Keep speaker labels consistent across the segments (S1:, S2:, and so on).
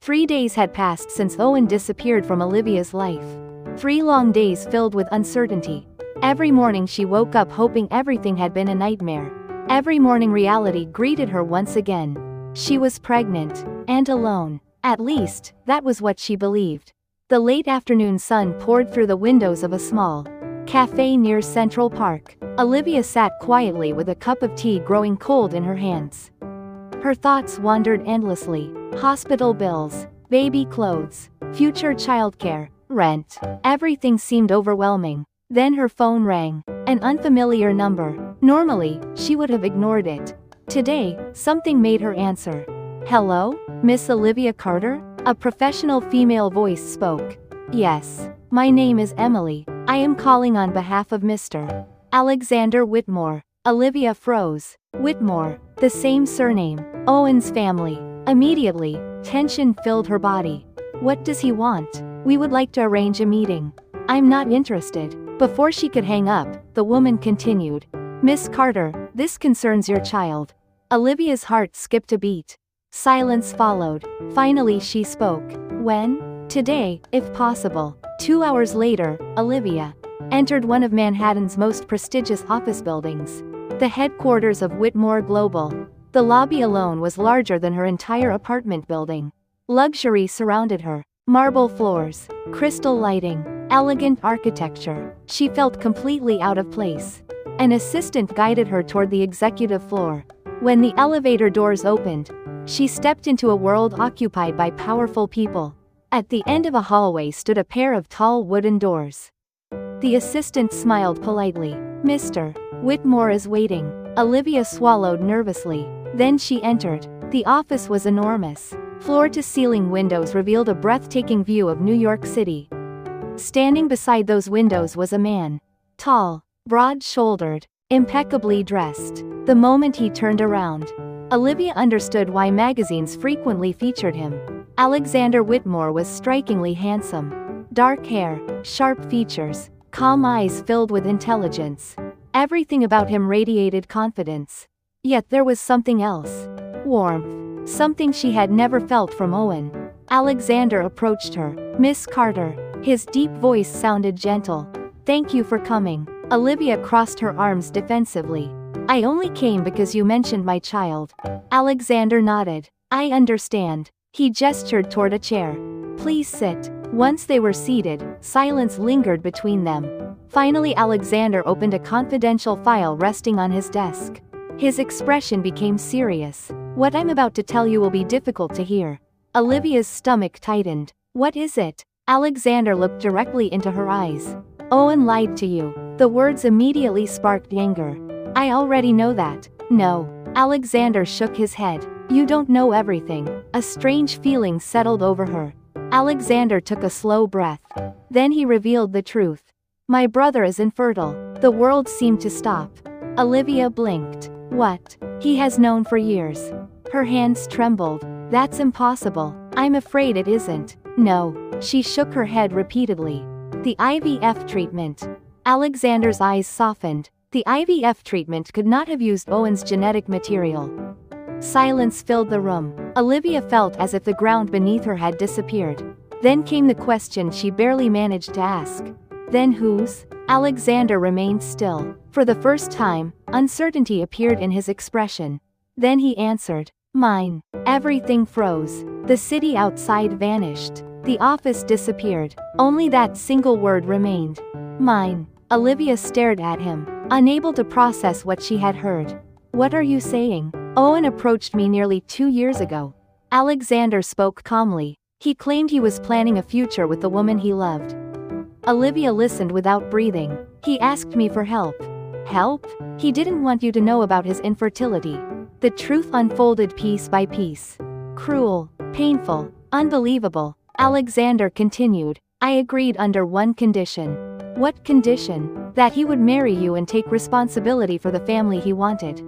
S1: 3 days had passed since Owen disappeared from Olivia's life. 3 long days filled with uncertainty. Every morning she woke up hoping everything had been a nightmare. Every morning reality greeted her once again. She was pregnant. And alone. At least, that was what she believed. The late afternoon sun poured through the windows of a small cafe near Central Park. Olivia sat quietly with a cup of tea growing cold in her hands. Her thoughts wandered endlessly. Hospital bills, baby clothes, future childcare, rent. Everything seemed overwhelming. Then her phone rang. An unfamiliar number. Normally, she would have ignored it. Today, something made her answer. "Hello, Miss Olivia Carter?" A professional female voice spoke. "Yes. My name is Emily. I am calling on behalf of Mr. Alexander Whitmore." Olivia froze. Whitmore. The same surname. Owen's family. Immediately, tension filled her body. "What does he want?" "We would like to arrange a meeting." "I'm not interested." Before she could hang up, the woman continued. "Miss Carter, this concerns your child." Olivia's heart skipped a beat. Silence followed. Finally she spoke. "When?" "Today, if possible." 2 hours later, Olivia entered one of Manhattan's most prestigious office buildings. The headquarters of Whitmore Global. The lobby alone was larger than her entire apartment building. Luxury surrounded her. Marble floors, crystal lighting, elegant architecture. She felt completely out of place. An assistant guided her toward the executive floor. When the elevator doors opened, she stepped into a world occupied by powerful people. At the end of a hallway stood a pair of tall wooden doors. The assistant smiled politely. "Mr. Whitmore is waiting." Olivia swallowed nervously. Then she entered. The office was enormous. Floor-to-ceiling windows revealed a breathtaking view of New York City. Standing beside those windows was a man. Tall, broad-shouldered, impeccably dressed. The moment he turned around, Olivia understood why magazines frequently featured him. Alexander Whitmore was strikingly handsome. Dark hair, sharp features, calm eyes filled with intelligence. Everything about him radiated confidence. Yet there was something else. Warmth. Something she had never felt from Owen. Alexander approached her. "Miss Carter." His deep voice sounded gentle. "Thank you for coming." Olivia crossed her arms defensively. "I only came because you mentioned my child." Alexander nodded. "I understand." He gestured toward a chair. "Please sit." Once they were seated, silence lingered between them. Finally Alexander opened a confidential file resting on his desk. His expression became serious. "What I'm about to tell you will be difficult to hear." Olivia's stomach tightened. "What is it?" Alexander looked directly into her eyes. "Owen lied to you." The words immediately sparked anger. "I already know that." "No." Alexander shook his head. "You don't know everything." A strange feeling settled over her. Alexander took a slow breath. Then he revealed the truth. "My brother is infertile." The world seemed to stop. Olivia blinked. "What?" "He has known for years." Her hands trembled. "That's impossible." "I'm afraid it isn't." "No." She shook her head repeatedly. "The IVF treatment." Alexander's eyes softened. The IVF treatment could not have used Owen's genetic material. Silence filled the room. Olivia felt as if the ground beneath her had disappeared. Then came the question she barely managed to ask. "Then whose?" Alexander remained still. For the first time, uncertainty appeared in his expression. Then he answered. "Mine." Everything froze. The city outside vanished. The office disappeared. Only that single word remained. "Mine." Olivia stared at him, unable to process what she had heard. "What are you saying?" "Owen approached me nearly 2 years ago." Alexander spoke calmly. "He claimed he was planning a future with the woman he loved." Olivia listened without breathing. "He asked me for help." "Help?" "He didn't want you to know about his infertility." The truth unfolded piece by piece. Cruel, painful, unbelievable. Alexander continued. "I agreed under one condition." "What condition?" "That he would marry you and take responsibility for the family he wanted."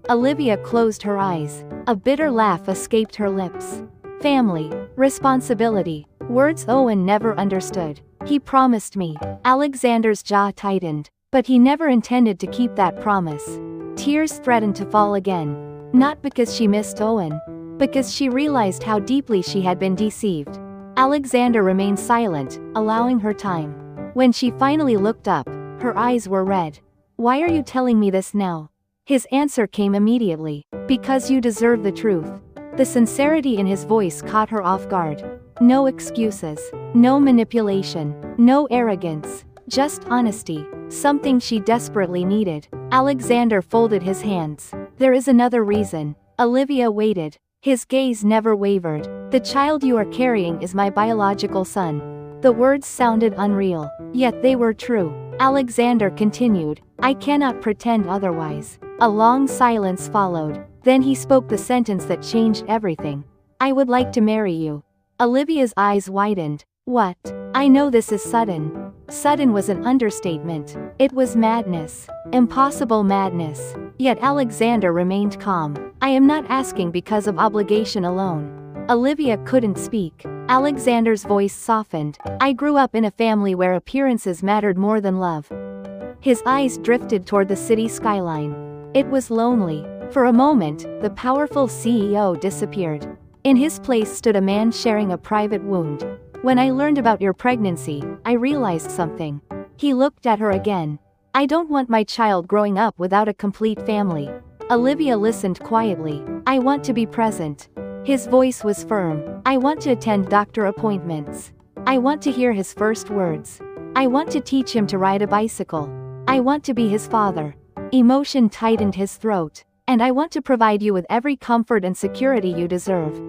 S1: Olivia closed her eyes. A bitter laugh escaped her lips. Family. Responsibility. Words Owen never understood. "He promised me." Alexander's jaw tightened. But he never intended to keep that promise. Tears threatened to fall again. Not because she missed Owen, because she realized how deeply she had been deceived. Alexander remained silent, allowing her time. When she finally looked up, her eyes were red. "Why are you telling me this now?" His answer came immediately. "Because you deserve the truth." The sincerity in his voice caught her off guard. No excuses, no manipulation, no arrogance, just honesty, something she desperately needed. Alexander folded his hands. "There is another reason." Olivia waited. His gaze never wavered. "The child you are carrying is my biological son." The words sounded unreal, yet they were true. Alexander continued, "I cannot pretend otherwise." A long silence followed. Then he spoke the sentence that changed everything. "I would like to marry you." Olivia's eyes widened. "What? I know this is sudden." Sudden was an understatement. It was madness. Impossible madness. Yet Alexander remained calm. "I am not asking because of obligation alone." Olivia couldn't speak. Alexander's voice softened. "I grew up in a family where appearances mattered more than love." His eyes drifted toward the city skyline. It was lonely. For a moment, the powerful CEO disappeared. In his place stood a man sharing a private wound. "When I learned about your pregnancy, I realized something." He looked at her again. "I don't want my child growing up without a complete family." Olivia listened quietly. "I want to be present." His voice was firm. "I want to attend doctor appointments. I want to hear his first words. I want to teach him to ride a bicycle. I want to be his father." Emotion tightened his throat. "And I want to provide you with every comfort and security you deserve."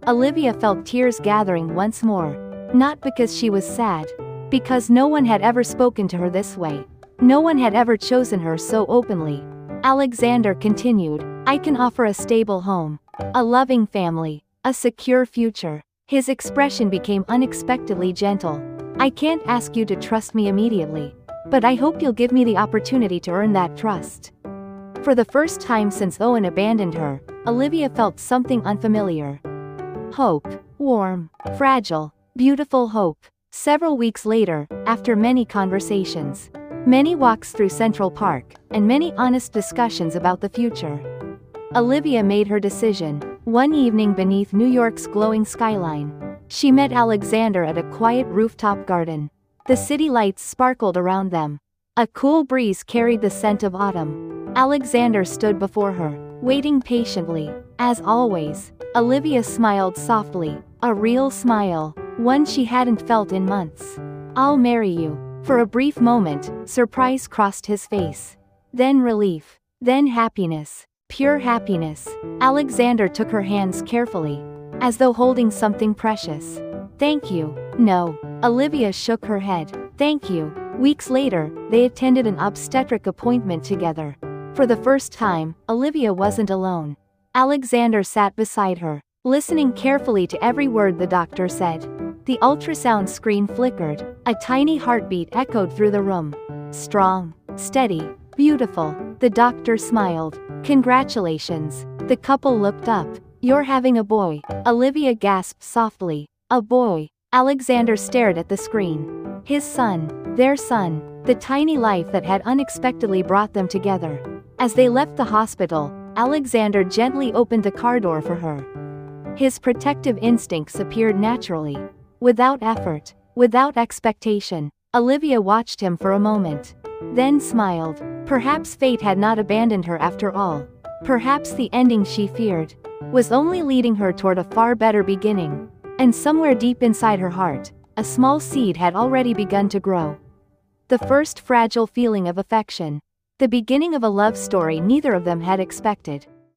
S1: Olivia felt tears gathering once more. Not because she was sad. Because no one had ever spoken to her this way. No one had ever chosen her so openly. Alexander continued, "I can offer a stable home. A loving family. A secure future." His expression became unexpectedly gentle. "I can't ask you to trust me immediately. But I hope you'll give me the opportunity to earn that trust." For the first time since Owen abandoned her, Olivia felt something unfamiliar. Hope. Warm. Fragile. Beautiful hope. Several weeks later, after many conversations, many walks through Central Park, and many honest discussions about the future, Olivia made her decision. One evening beneath New York's glowing skyline, she met Alexander at a quiet rooftop garden. The city lights sparkled around them. A cool breeze carried the scent of autumn. Alexander stood before her, waiting patiently. As always, Olivia smiled softly, a real smile, one she hadn't felt in months. "I'll marry you." For a brief moment, surprise crossed his face. Then relief. Then happiness. Pure happiness. Alexander took her hands carefully, as though holding something precious. "Thank you." "No." Olivia shook her head. "Thank you." Weeks later, they attended an obstetric appointment together. For the first time, Olivia wasn't alone. Alexander sat beside her, listening carefully to every word the doctor said. The ultrasound screen flickered. A tiny heartbeat echoed through the room. Strong. Steady. Beautiful. The doctor smiled. "Congratulations." The couple looked up. "You're having a boy." Olivia gasped softly. "A boy." Alexander stared at the screen. His son. Their son. The tiny life that had unexpectedly brought them together. As they left the hospital, Alexander gently opened the car door for her. His protective instincts appeared naturally. Without effort. Without expectation. Olivia watched him for a moment. Then smiled. Perhaps fate had not abandoned her after all. Perhaps the ending she feared was only leading her toward a far better beginning. And somewhere deep inside her heart, a small seed had already begun to grow. The first fragile feeling of affection. The beginning of a love story neither of them had expected.